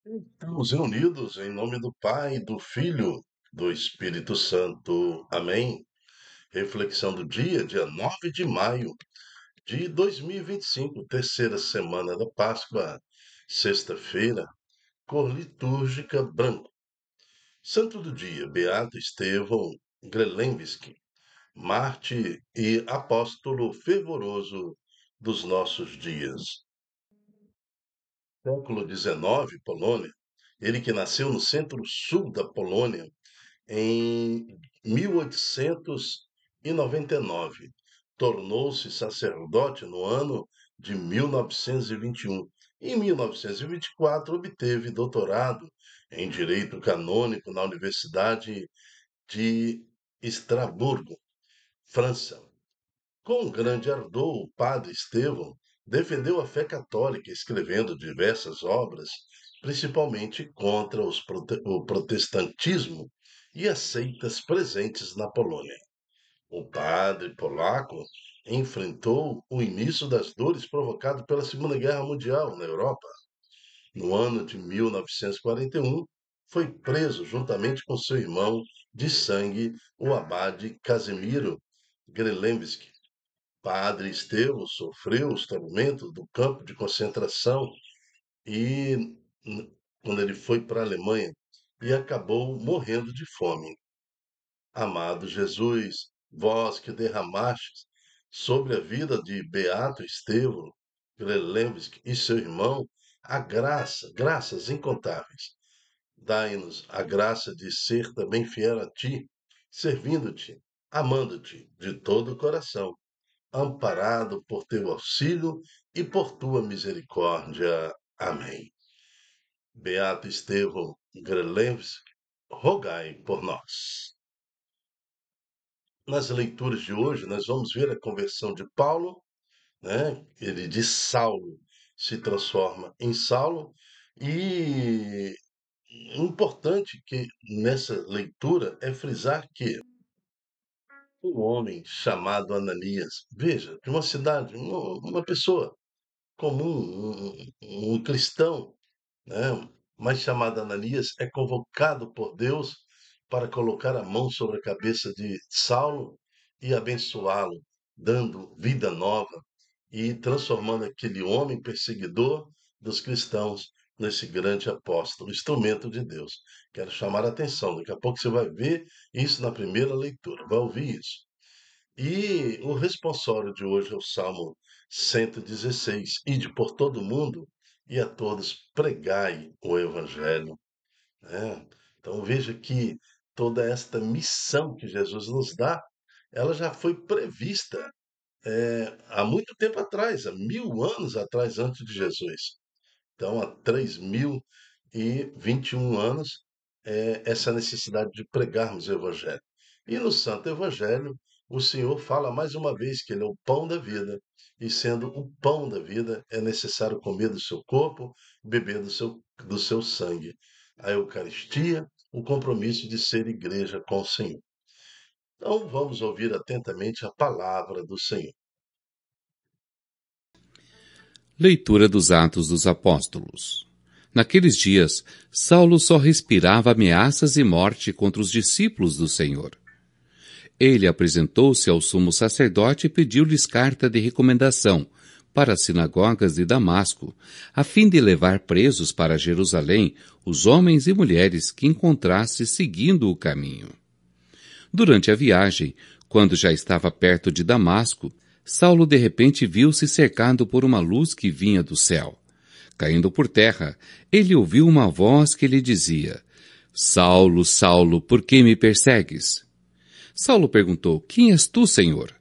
Estamos reunidos em nome do Pai, do Filho, do Espírito Santo. Amém. Reflexão do dia 9 de maio de 2025, terceira semana da Páscoa, sexta-feira, cor litúrgica branco. Santo do dia, Beato Estevão Grelenski, mártir e apóstolo fervoroso dos nossos dias. Século XIX, Polônia, ele que nasceu no centro-sul da Polônia, em 1899. Tornou-se sacerdote no ano de 1921. Em 1924, obteve doutorado em Direito Canônico na Universidade de Estrasburgo, França. Com grande ardor, o padre Estevão defendeu a fé católica, escrevendo diversas obras, principalmente contra o protestantismo e as seitas presentes na Polônia. O padre polaco enfrentou o início das dores provocado pela Segunda Guerra Mundial na Europa. No ano de 1941, foi preso juntamente com seu irmão de sangue, o abade Casimiro Grelemski. Padre Estevão sofreu os tormentos do campo de concentração e quando ele foi para a Alemanha e acabou morrendo de fome. Amado Jesus, vós que derramastes sobre a vida de Beato Estevão Grelemski e seu irmão a graças incontáveis. Dai-nos a graça de ser também fiel a ti, servindo-te, amando-te de todo o coração, amparado por teu auxílio e por tua misericórdia. Amém. Beato Estevão Grelenski, rogai por nós. Nas leituras de hoje, nós vamos ver a conversão de Paulo, né? Ele de Saulo se transforma em Saulo, e importante que nessa leitura é frisar que um homem chamado Ananias, veja, de uma cidade, uma pessoa comum, um cristão, né, mas chamado Ananias, é convocado por Deus para colocar a mão sobre a cabeça de Saulo e abençoá-lo, dando vida nova e transformando aquele homem perseguidor dos cristãos nesse grande apóstolo, instrumento de Deus. Quero chamar a atenção, daqui a pouco você vai ver isso na primeira leitura, vai ouvir isso. E o responsório de hoje é o Salmo 116. Ide por todo o mundo e a todos pregai o Evangelho. Né? Então veja que toda esta missão que Jesus nos dá, ela já foi prevista há muito tempo atrás, há 1000 anos atrás, antes de Jesus. Então, há 3021 anos, essa necessidade de pregarmos o Evangelho. E no Santo Evangelho, o Senhor fala mais uma vez que Ele é o pão da vida, e sendo o pão da vida, é necessário comer do seu corpo, beber do seu sangue. A Eucaristia, o compromisso de ser igreja com o Senhor. Então, vamos ouvir atentamente a palavra do Senhor. Leitura dos Atos dos Apóstolos. Naqueles dias, Saulo só respirava ameaças e morte contra os discípulos do Senhor. Ele apresentou-se ao sumo sacerdote e pediu-lhes carta de recomendação para as sinagogas de Damasco, a fim de levar presos para Jerusalém os homens e mulheres que encontrasse seguindo o caminho. Durante a viagem, quando já estava perto de Damasco, Saulo de repente viu-se cercado por uma luz que vinha do céu. Caindo por terra, ele ouviu uma voz que lhe dizia: Saulo, Saulo, por que me persegues? Saulo perguntou: Quem és tu, Senhor?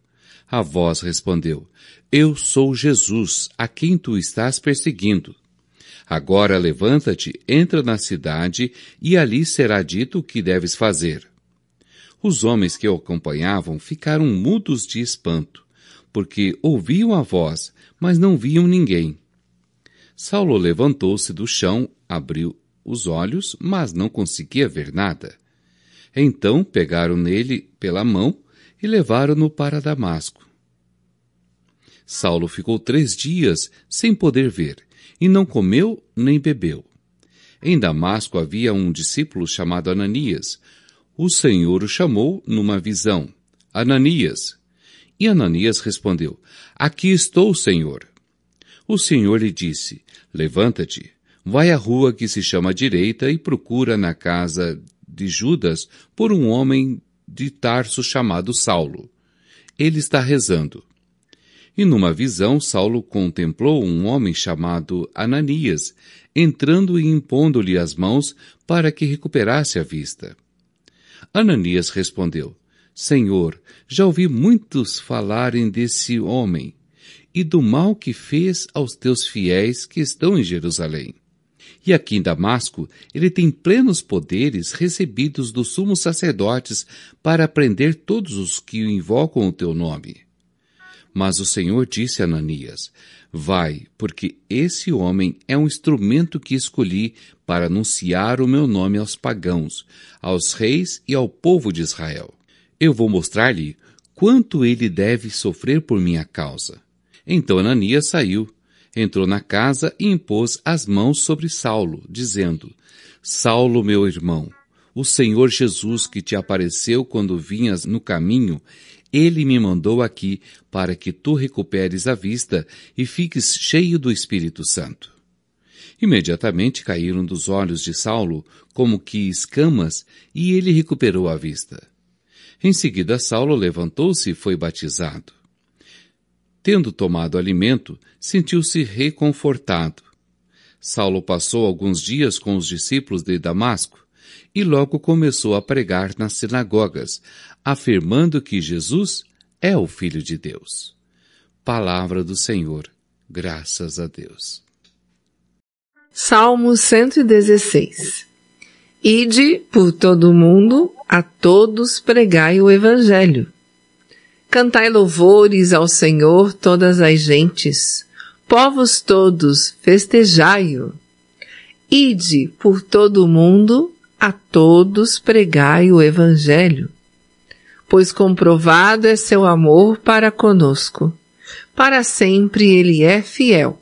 A voz respondeu: Eu sou Jesus, a quem tu estás perseguindo. Agora levanta-te, entra na cidade, e ali será dito o que deves fazer. Os homens que o acompanhavam ficaram mudos de espanto, porque ouviam a voz, mas não viam ninguém. Saulo levantou-se do chão, abriu os olhos, mas não conseguia ver nada. Então pegaram nele pela mão e levaram-no para Damasco. Saulo ficou 3 dias sem poder ver, e não comeu nem bebeu. Em Damasco havia um discípulo chamado Ananias. O Senhor o chamou numa visão: Ananias. E Ananias respondeu: Aqui estou, Senhor. O Senhor lhe disse: Levanta-te, vai à rua que se chama Direita e procura na casa de Judas por um homem de Tarso chamado Saulo. Ele está rezando. E numa visão, Saulo contemplou um homem chamado Ananias, entrando e impondo-lhe as mãos para que recuperasse a vista. Ananias respondeu: Senhor, já ouvi muitos falarem desse homem e do mal que fez aos teus fiéis que estão em Jerusalém. E aqui em Damasco, ele tem plenos poderes recebidos dos sumos sacerdotes para prender todos os que invocam o teu nome. Mas o Senhor disse a Ananias: Vai, porque esse homem é um instrumento que escolhi para anunciar o meu nome aos pagãos, aos reis e ao povo de Israel. Eu vou mostrar-lhe quanto ele deve sofrer por minha causa. Então Ananias saiu, entrou na casa e impôs as mãos sobre Saulo, dizendo: Saulo, meu irmão, o Senhor Jesus que te apareceu quando vinhas no caminho, ele me mandou aqui para que tu recuperes a vista e fiques cheio do Espírito Santo. Imediatamente caíram dos olhos de Saulo como que escamas e ele recuperou a vista. Em seguida, Saulo levantou-se e foi batizado. Tendo tomado alimento, sentiu-se reconfortado. Saulo passou alguns dias com os discípulos de Damasco e logo começou a pregar nas sinagogas, afirmando que Jesus é o Filho de Deus. Palavra do Senhor. Graças a Deus. Salmo 116. Ide por todo o mundo, a todos pregai o Evangelho. Cantai louvores ao Senhor todas as gentes, povos todos, festejai-o. Ide por todo o mundo, a todos pregai o Evangelho. Pois comprovado é seu amor para conosco, para sempre ele é fiel.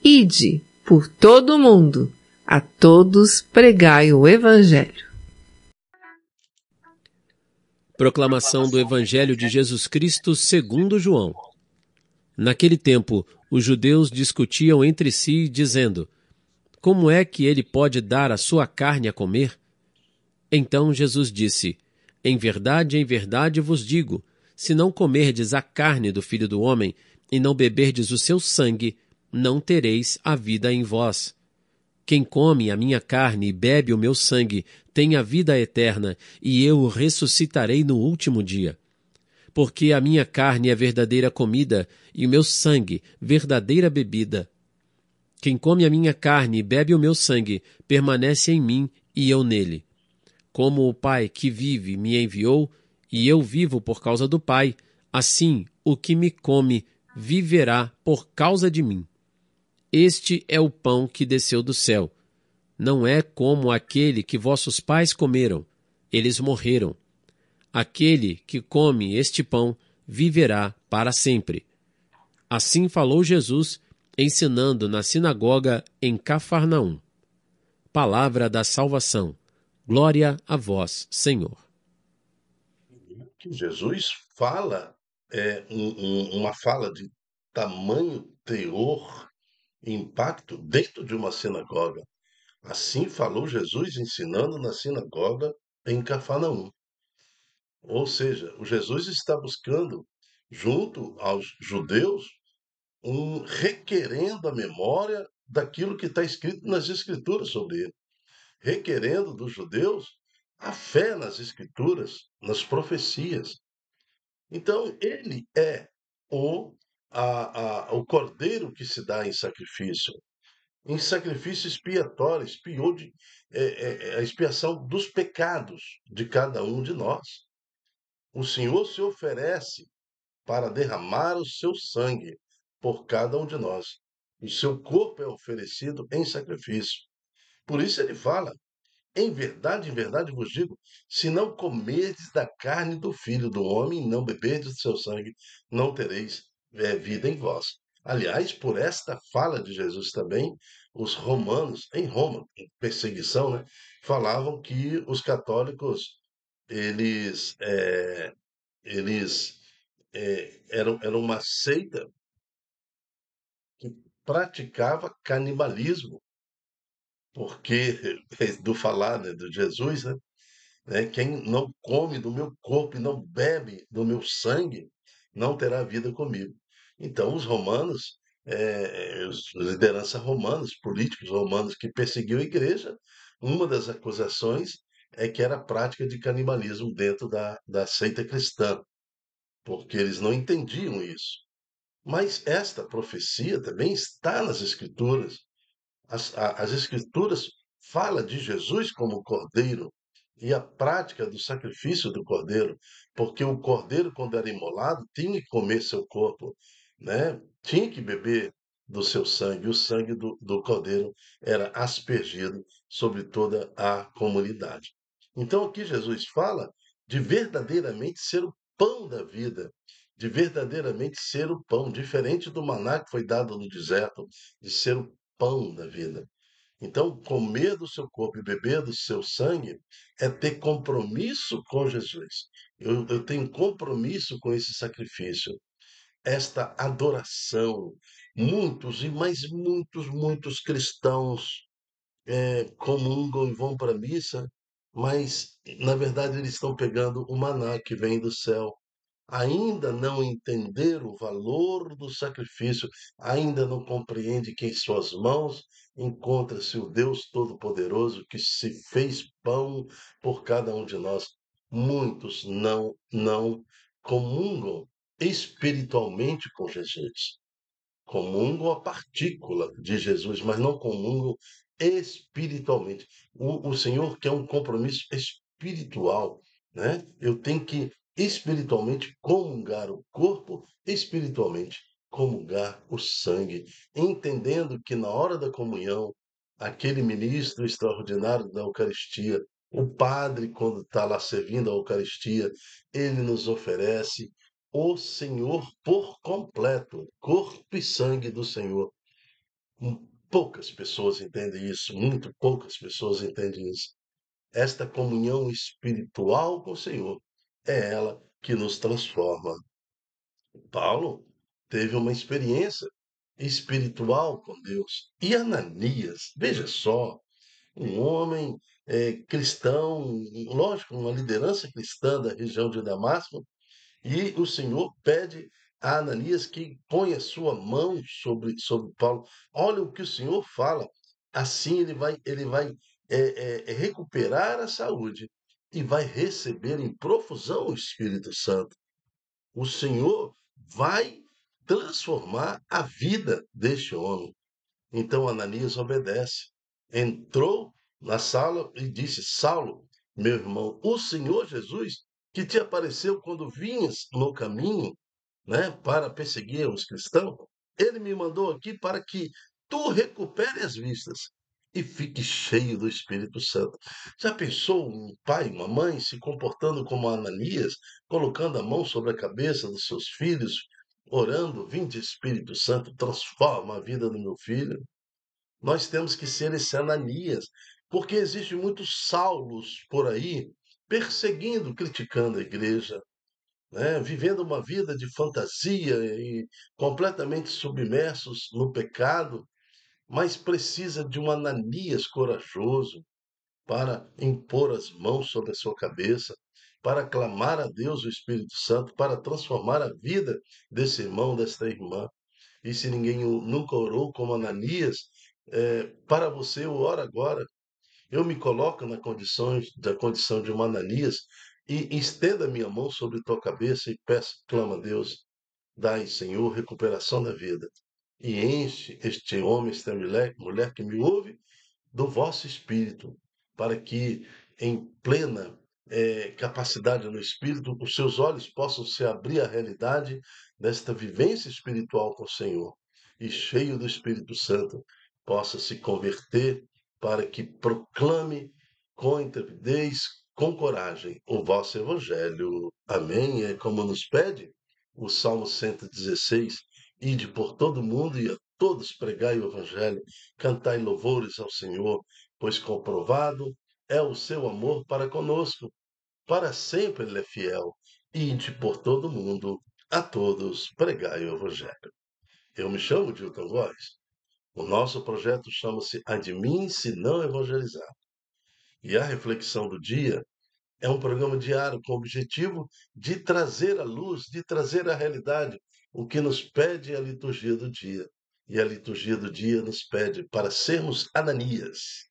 Ide por todo o mundo, a todos pregai o Evangelho. Proclamação do Evangelho de Jesus Cristo segundo João. Naquele tempo, os judeus discutiam entre si, dizendo: Como é que ele pode dar a sua carne a comer? Então Jesus disse: em verdade vos digo, se não comerdes a carne do Filho do Homem e não beberdes o seu sangue, não tereis a vida em vós. Quem come a minha carne e bebe o meu sangue tem a vida eterna, e eu o ressuscitarei no último dia. Porque a minha carne é verdadeira comida, e o meu sangue verdadeira bebida. Quem come a minha carne e bebe o meu sangue, permanece em mim e eu nele. Como o Pai que vive me enviou, e eu vivo por causa do Pai, assim o que me come viverá por causa de mim. Este é o pão que desceu do céu. Não é como aquele que vossos pais comeram. Eles morreram. Aquele que come este pão viverá para sempre. Assim falou Jesus, ensinando na sinagoga em Cafarnaum. Palavra da salvação. Glória a vós, Senhor. Que Jesus fala uma fala de tamanho teor e impacto dentro de uma sinagoga. Assim falou Jesus ensinando na sinagoga em Cafarnaum. Ou seja, o Jesus está buscando, junto aos judeus, requerendo a memória daquilo que está escrito nas Escrituras sobre ele, requerendo dos judeus a fé nas Escrituras, nas profecias. Então, ele é o cordeiro que se dá em sacrifício expiatório, a expiação dos pecados de cada um de nós. O Senhor se oferece para derramar o seu sangue por cada um de nós. O seu corpo é oferecido em sacrifício. Por isso ele fala: em verdade vos digo, se não comerdes da carne do Filho do Homem e não beberdes do seu sangue, não tereis vida em vós. Aliás, por esta fala de Jesus também, os romanos, em Roma, em perseguição, né, falavam que os católicos, eles, eles eram uma seita que praticava canibalismo, porque, do falar, né, de Jesus, né, quem não come do meu corpo e não bebe do meu sangue, não terá vida comigo. Então, os romanos, os liderança romanos, políticos romanos que perseguiam a igreja, uma das acusações é que era a prática de canibalismo dentro da seita cristã, porque eles não entendiam isso. Mas esta profecia também está nas Escrituras. As Escrituras fala de Jesus como Cordeiro e a prática do sacrifício do Cordeiro, porque o Cordeiro, quando era imolado, tinha que comer seu corpo, né? Tinha que beber do seu sangue, o sangue do Cordeiro era aspergido sobre toda a comunidade. Então aqui Jesus fala de verdadeiramente ser o pão da vida, de verdadeiramente ser o pão, diferente do maná que foi dado no deserto, de ser o pão da vida. Então, comer do seu corpo e beber do seu sangue é ter compromisso com Jesus. Eu tenho compromisso com esse sacrifício, esta adoração. Muitos e mais muitos, muitos cristãos comungam e vão para a missa, mas na verdade eles estão pegando o maná que vem do céu, ainda não entender o valor do sacrifício, ainda não compreende que em suas mãos encontra-se o Deus Todo-Poderoso que se fez pão por cada um de nós. Muitos não comungam espiritualmente com Jesus. Comungam a partícula de Jesus, mas não comungam espiritualmente. O Senhor quer um compromisso espiritual, né? Eu tenho que espiritualmente comungar o corpo, espiritualmente comungar o sangue, entendendo que na hora da comunhão, aquele ministro extraordinário da Eucaristia, o padre, quando está lá servindo a Eucaristia, ele nos oferece o Senhor por completo, corpo e sangue do Senhor. Poucas pessoas entendem isso, muito poucas pessoas entendem isso. Esta comunhão espiritual com o Senhor é ela que nos transforma. Paulo teve uma experiência espiritual com Deus. E Ananias, veja só, um homem cristão, lógico, uma liderança cristã da região de Damasco, e o Senhor pede a Ananias que ponha sua mão sobre Paulo. Olha o que o Senhor fala. Assim ele vai recuperar a saúde e vai receber em profusão o Espírito Santo. O Senhor vai transformar a vida deste homem. Então Ananias obedece. Entrou na sala e disse: Saulo, meu irmão, o Senhor Jesus, que te apareceu quando vinhas no caminho, né, para perseguir os cristãos, ele me mandou aqui para que tu recupere as vistas e fique cheio do Espírito Santo. Já pensou um pai, uma mãe se comportando como Ananias, colocando a mão sobre a cabeça dos seus filhos, orando: Vinde Espírito Santo, transforma a vida do meu filho? Nós temos que ser esse Ananias, porque existem muitos Saulos por aí perseguindo, criticando a igreja, né? Vivendo uma vida de fantasia e completamente submersos no pecado, mas precisa de um Ananias corajoso para impor as mãos sobre a sua cabeça, para clamar a Deus o Espírito Santo, para transformar a vida desse irmão, desta irmã. E se ninguém nunca orou como Ananias, para você eu oro agora. Eu me coloco da condição de uma Ananias e estenda minha mão sobre tua cabeça e peço, clama a Deus, dai, Senhor, recuperação da vida. E enche este homem, esta mulher que me ouve, do vosso espírito, para que em plena capacidade no espírito, os seus olhos possam se abrir à realidade desta vivência espiritual com o Senhor e cheio do Espírito Santo possa se converter para que proclame com intrepidez, com coragem o vosso evangelho. Amém. É como nos pede o Salmo 116: ide por todo mundo e a todos pregai o Evangelho, cantai louvores ao Senhor, pois comprovado é o seu amor para conosco. Para sempre ele é fiel. Ide por todo o mundo, a todos pregai o Evangelho. Eu me chamo Dilton Góes. O nosso projeto chama-se Ai de mim se não evangelizar. E a reflexão do dia é um programa diário com o objetivo de trazer à luz, de trazer à realidade o que nos pede a liturgia do dia. E a liturgia do dia nos pede para sermos Ananias.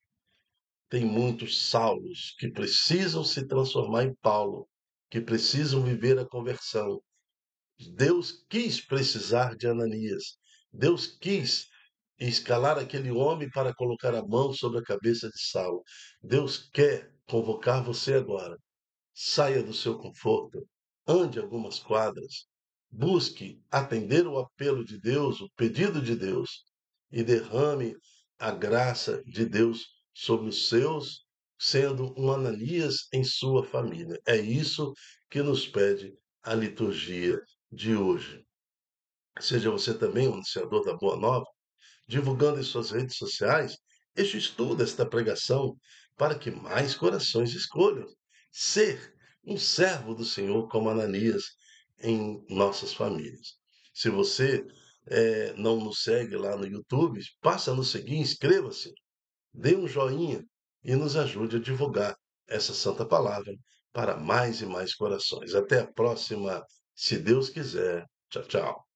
Tem muitos Saulos que precisam se transformar em Paulo, que precisam viver a conversão. Deus quis precisar de Ananias. Deus quis escalar aquele homem para colocar a mão sobre a cabeça de Saulo. Deus quer convocar você agora. Saia do seu conforto, ande algumas quadras, busque atender o apelo de Deus, o pedido de Deus, e derrame a graça de Deus sobre os seus, sendo um Ananias em sua família. É isso que nos pede a liturgia de hoje. Seja você também um anunciador da Boa Nova, divulgando em suas redes sociais este estudo, esta pregação, para que mais corações escolham ser um servo do Senhor como Ananias em nossas famílias. Se você não nos segue lá no YouTube, passa a nos seguir, inscreva-se, dê um joinha e nos ajude a divulgar essa santa palavra para mais e mais corações. Até a próxima, se Deus quiser. Tchau, tchau.